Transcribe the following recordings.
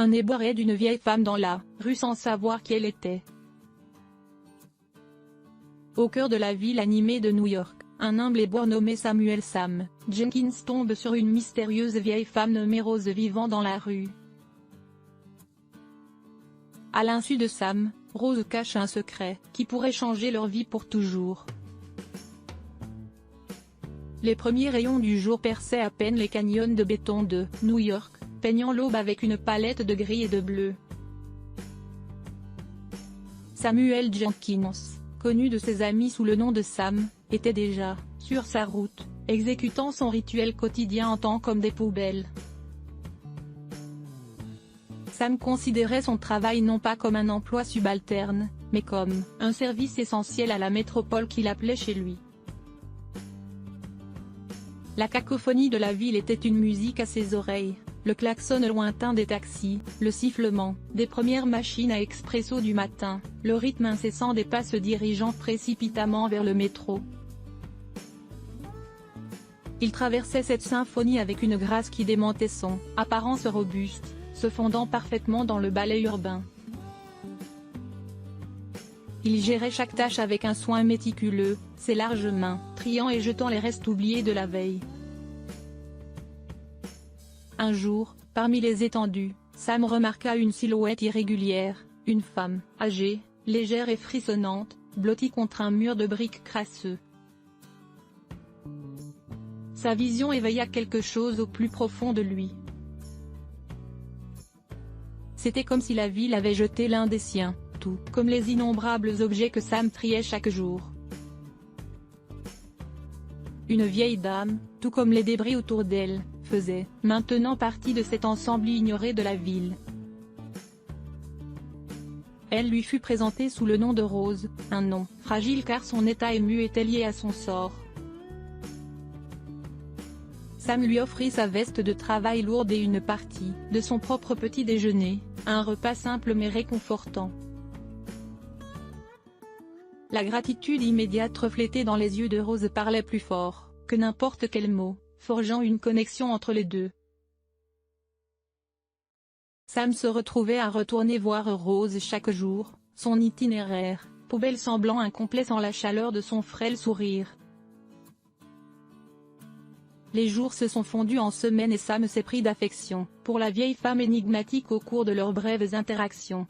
Un éboueret d'une vieille femme dans la rue sans savoir qui elle était. Au cœur de la ville animée de New York, un humble éboueur nommé Samuel Sam Jenkins tombe sur une mystérieuse vieille femme nommée Rose vivant dans la rue. À l'insu de Sam, Rose cache un secret qui pourrait changer leur vie pour toujours. Les premiers rayons du jour perçaient à peine les canyons de béton de New York, peignant l'aube avec une palette de gris et de bleu. Samuel Jenkins, connu de ses amis sous le nom de Sam, était déjà sur sa route, exécutant son rituel quotidien en tant qu'homme des poubelles. Sam considérait son travail non pas comme un emploi subalterne, mais comme un service essentiel à la métropole qu'il appelait chez lui. La cacophonie de la ville était une musique à ses oreilles, le klaxon lointain des taxis, le sifflement des premières machines à expresso du matin, le rythme incessant des pas se dirigeant précipitamment vers le métro. Il traversait cette symphonie avec une grâce qui démentait son apparence robuste, se fondant parfaitement dans le ballet urbain. Il gérait chaque tâche avec un soin méticuleux, ses larges mains triant et jetant les restes oubliés de la veille. Un jour, parmi les étendues, Sam remarqua une silhouette irrégulière, une femme, âgée, légère et frissonnante, blottie contre un mur de briques crasseux. Sa vision éveilla quelque chose au plus profond de lui. C'était comme si la ville avait jeté l'un des siens, tout comme les innombrables objets que Sam triait chaque jour. Une vieille dame, tout comme les débris autour d'elle, faisait maintenant partie de cet ensemble ignoré de la ville. Elle lui fut présentée sous le nom de Rose, un nom fragile car son état ému était lié à son sort. Sam lui offrit sa veste de travail lourde et une partie de son propre petit déjeuner, un repas simple mais réconfortant. La gratitude immédiate reflétée dans les yeux de Rose parlait plus fort que n'importe quel mot, forgeant une connexion entre les deux. Sam se retrouvait à retourner voir Rose chaque jour, son itinéraire, poubelle semblant incomplet sans la chaleur de son frêle sourire. Les jours se sont fondus en semaines et Sam s'est pris d'affection pour la vieille femme énigmatique au cours de leurs brèves interactions.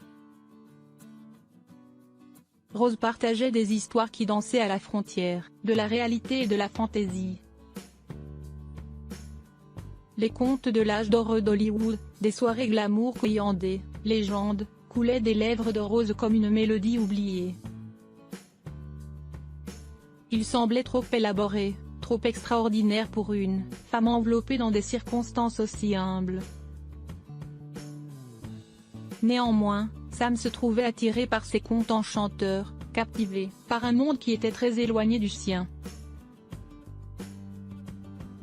Rose partageait des histoires qui dansaient à la frontière de la réalité et de la fantaisie. Les contes de l'âge d'or d'Hollywood, des soirées glamour cueillant des légendes, coulaient des lèvres de Rose comme une mélodie oubliée. Il semblait trop élaboré, trop extraordinaire pour une femme enveloppée dans des circonstances aussi humbles. Néanmoins, Sam se trouvait attiré par ces contes enchanteurs, captivé par un monde qui était très éloigné du sien.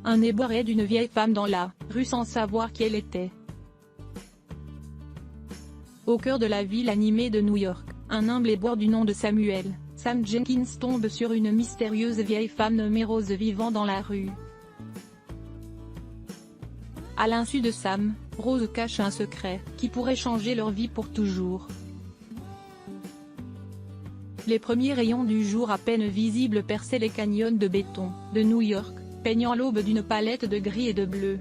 Un éboueret d'une vieille femme dans la rue sans savoir qui elle était. Au cœur de la ville animée de New York, un humble éboueur du nom de Samuel Sam Jenkins tombe sur une mystérieuse vieille femme nommée Rose vivant dans la rue. À l'insu de Sam, Rose cache un secret qui pourrait changer leur vie pour toujours. Les premiers rayons du jour à peine visibles perçaient les canyons de béton de New York, peignant l'aube d'une palette de gris et de bleu.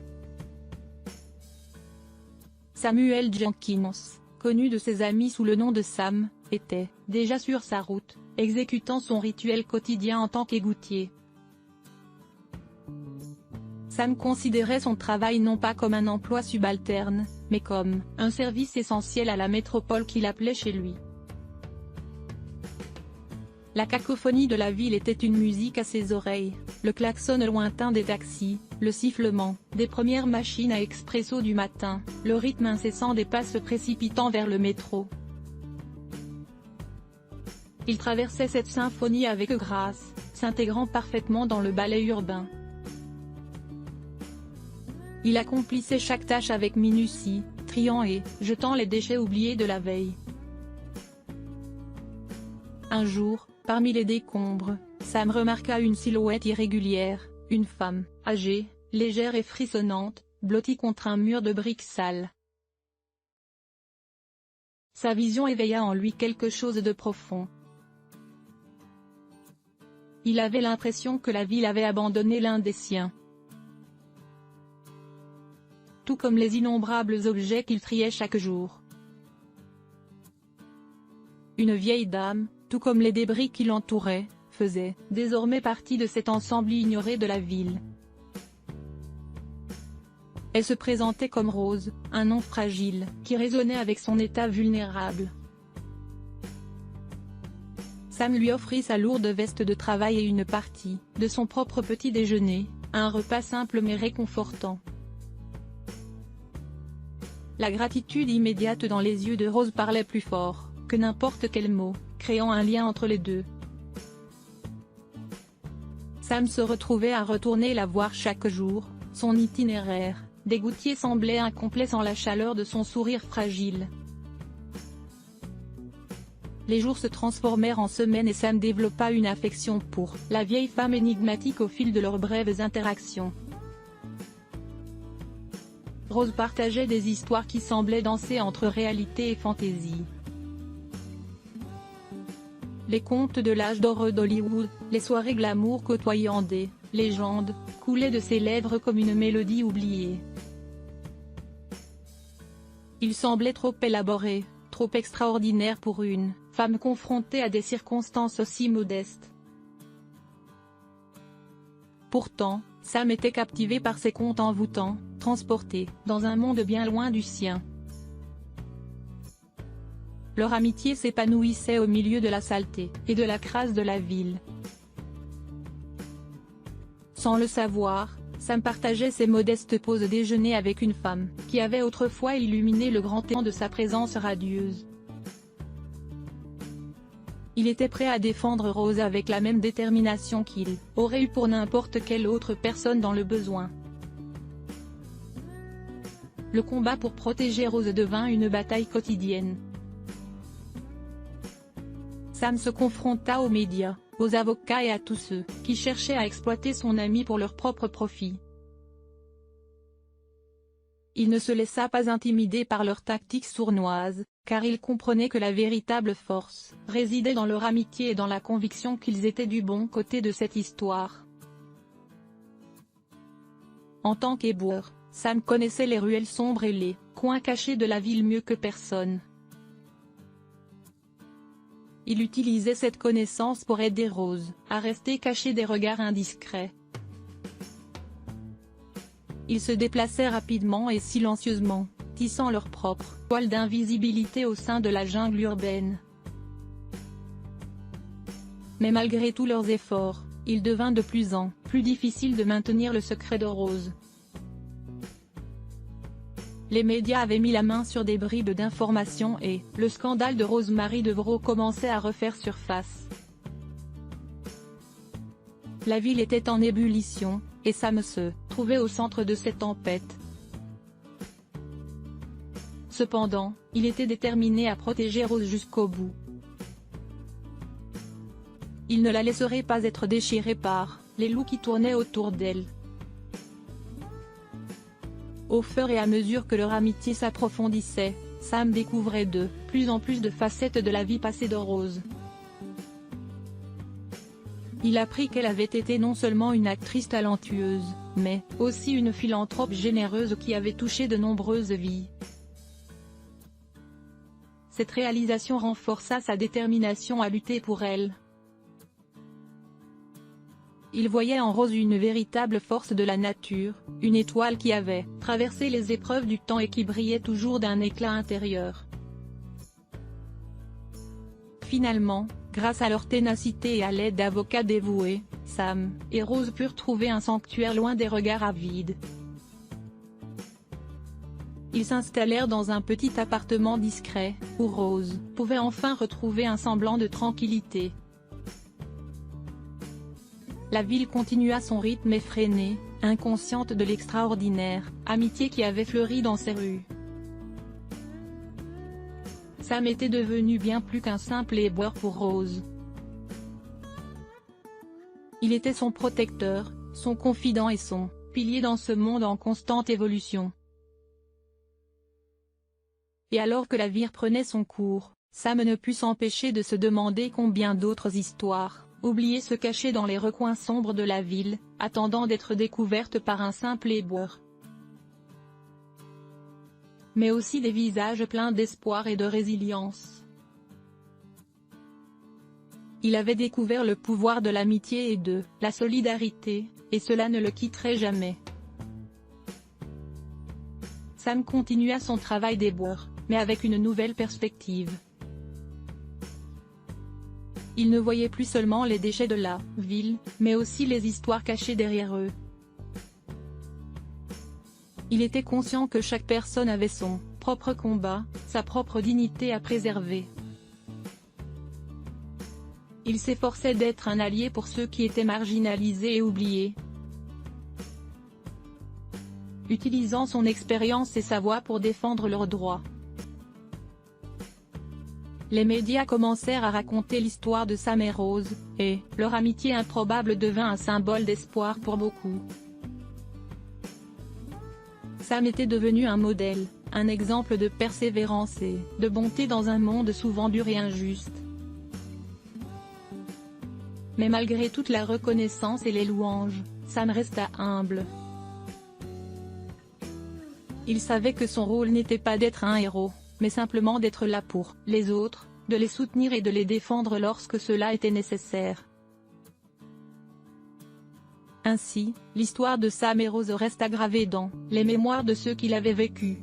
Samuel Jenkins, connu de ses amis sous le nom de Sam, était déjà sur sa route, exécutant son rituel quotidien en tant qu'égoutier. Sam considérait son travail non pas comme un emploi subalterne, mais comme un service essentiel à la métropole qu'il appelait chez lui. La cacophonie de la ville était une musique à ses oreilles, le klaxon lointain des taxis, le sifflement des premières machines à expresso du matin, le rythme incessant des pas se précipitant vers le métro. Il traversait cette symphonie avec grâce, s'intégrant parfaitement dans le ballet urbain. Il accomplissait chaque tâche avec minutie, triant et jetant les déchets oubliés de la veille. Un jour, parmi les décombres, Sam remarqua une silhouette irrégulière, une femme, âgée, légère et frissonnante, blottie contre un mur de briques sales. Sa vision éveilla en lui quelque chose de profond. Il avait l'impression que la ville avait abandonné l'un des siens. Tout comme les innombrables objets qu'il triait chaque jour. Une vieille dame, tout comme les débris qui l'entouraient, faisait désormais partie de cet ensemble ignoré de la ville. Elle se présentait comme Rose, un nom fragile, qui résonnait avec son état vulnérable. Sam lui offrit sa lourde veste de travail et une partie de son propre petit déjeuner, un repas simple mais réconfortant. La gratitude immédiate dans les yeux de Rose parlait plus fort que n'importe quel mot, créant un lien entre les deux. Sam se retrouvait à retourner la voir chaque jour, son itinéraire dégoûté semblait incomplet sans la chaleur de son sourire fragile. Les jours se transformèrent en semaines et Sam développa une affection pour la vieille femme énigmatique au fil de leurs brèves interactions. Rose partageait des histoires qui semblaient danser entre réalité et fantaisie. Les contes de l'âge d'or d'Hollywood, les soirées glamour côtoyant des légendes, coulaient de ses lèvres comme une mélodie oubliée. Il semblait trop élaboré, trop extraordinaire pour une femme confrontée à des circonstances aussi modestes. Pourtant, Sam était captivé par ces contes envoûtants, transporté dans un monde bien loin du sien. Leur amitié s'épanouissait au milieu de la saleté et de la crasse de la ville. Sans le savoir, Sam partageait ses modestes pauses déjeuner avec une femme qui avait autrefois illuminé le grand élan de sa présence radieuse. Il était prêt à défendre Rose avec la même détermination qu'il aurait eu pour n'importe quelle autre personne dans le besoin. Le combat pour protéger Rose devint une bataille quotidienne. Sam se confronta aux médias, aux avocats et à tous ceux qui cherchaient à exploiter son ami pour leur propre profit. Il ne se laissa pas intimider par leurs tactiques sournoises, car il comprenait que la véritable force résidait dans leur amitié et dans la conviction qu'ils étaient du bon côté de cette histoire. En tant qu'éboueur, Sam connaissait les ruelles sombres et les coins cachés de la ville mieux que personne. Il utilisait cette connaissance pour aider Rose à rester cachée des regards indiscrets. Ils se déplaçaient rapidement et silencieusement, tissant leur propre toile d'invisibilité au sein de la jungle urbaine. Mais malgré tous leurs efforts, il devint de plus en plus difficile de maintenir le secret de Rose. Les médias avaient mis la main sur des bribes d'informations et le scandale de Rosemary DeVreaux commençait à refaire surface. La ville était en ébullition, et Sam se trouvait au centre de cette tempête. Cependant, il était déterminé à protéger Rose jusqu'au bout. Il ne la laisserait pas être déchirée par les loups qui tournaient autour d'elle. Au fur et à mesure que leur amitié s'approfondissait, Sam découvrait de plus en plus de facettes de la vie passée de Rose. Il apprit qu'elle avait été non seulement une actrice talentueuse, mais aussi une philanthrope généreuse qui avait touché de nombreuses vies. Cette réalisation renforça sa détermination à lutter pour elle. Il voyait en Rose une véritable force de la nature, une étoile qui avait traversé les épreuves du temps et qui brillait toujours d'un éclat intérieur. Finalement, grâce à leur ténacité et à l'aide d'avocats dévoués, Sam et Rose purent trouver un sanctuaire loin des regards avides. Ils s'installèrent dans un petit appartement discret, où Rose pouvait enfin retrouver un semblant de tranquillité. La ville continua son rythme effréné, inconsciente de l'extraordinaire amitié qui avait fleuri dans ses rues. Sam était devenu bien plus qu'un simple éboueur pour Rose. Il était son protecteur, son confident et son pilier dans ce monde en constante évolution. Et alors que la vie reprenait son cours, Sam ne put s'empêcher de se demander combien d'autres histoires, oubliées, se cachaient dans les recoins sombres de la ville, attendant d'être découvertes par un simple éboueur. Mais aussi des visages pleins d'espoir et de résilience. Il avait découvert le pouvoir de l'amitié et de la solidarité, et cela ne le quitterait jamais. Sam continua son travail d'éboueur, mais avec une nouvelle perspective. Il ne voyait plus seulement les déchets de la ville, mais aussi les histoires cachées derrière eux. Il était conscient que chaque personne avait son propre combat, sa propre dignité à préserver. Il s'efforçait d'être un allié pour ceux qui étaient marginalisés et oubliés. Utilisant son expérience et sa voix pour défendre leurs droits. Les médias commencèrent à raconter l'histoire de Sam et Rose, et leur amitié improbable devint un symbole d'espoir pour beaucoup. Sam était devenu un modèle, un exemple de persévérance et de bonté dans un monde souvent dur et injuste. Mais malgré toute la reconnaissance et les louanges, Sam resta humble. Il savait que son rôle n'était pas d'être un héros, mais simplement d'être là pour les autres, de les soutenir et de les défendre lorsque cela était nécessaire. Ainsi, l'histoire de Sam et Rose resta gravée dans les mémoires de ceux qui l'avaient vécue.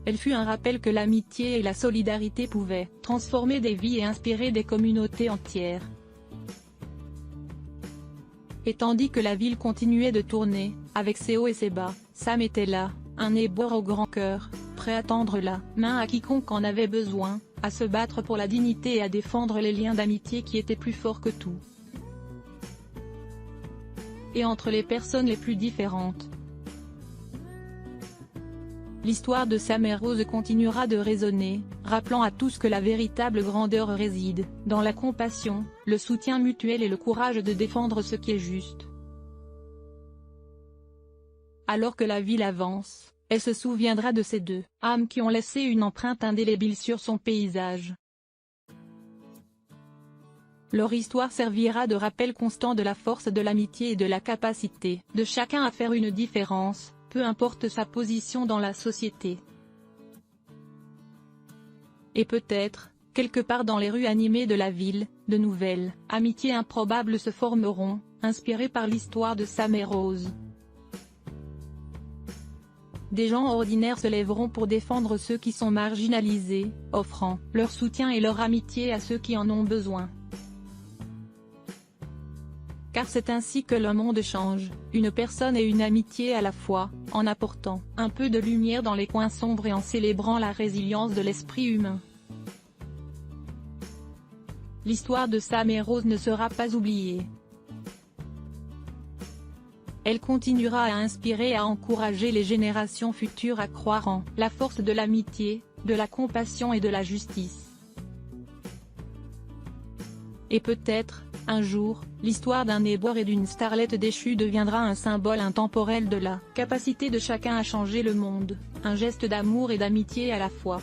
Elle fut un rappel que l'amitié et la solidarité pouvaient transformer des vies et inspirer des communautés entières. Et tandis que la ville continuait de tourner, avec ses hauts et ses bas, Sam était là, un éboueur au grand cœur, prêt à tendre la main à quiconque en avait besoin, à se battre pour la dignité et à défendre les liens d'amitié qui étaient plus forts que tout. Et entre les personnes les plus différentes. L'histoire de Sam et Rose continuera de résonner, rappelant à tous que la véritable grandeur réside dans la compassion, le soutien mutuel et le courage de défendre ce qui est juste. Alors que la ville avance, elle se souviendra de ces deux âmes qui ont laissé une empreinte indélébile sur son paysage. Leur histoire servira de rappel constant de la force de l'amitié et de la capacité de chacun à faire une différence, peu importe sa position dans la société. Et peut-être, quelque part dans les rues animées de la ville, de nouvelles amitiés improbables se formeront, inspirées par l'histoire de Sam et Rose. Des gens ordinaires se lèveront pour défendre ceux qui sont marginalisés, offrant leur soutien et leur amitié à ceux qui en ont besoin. Car c'est ainsi que le monde change, une personne et une amitié à la fois, en apportant un peu de lumière dans les coins sombres et en célébrant la résilience de l'esprit humain. L'histoire de Sam et Rose ne sera pas oubliée. Elle continuera à inspirer et à encourager les générations futures à croire en la force de l'amitié, de la compassion et de la justice. Et peut-être, un jour, l'histoire d'un éboueur et d'une starlette déchue deviendra un symbole intemporel de la capacité de chacun à changer le monde, un geste d'amour et d'amitié à la fois.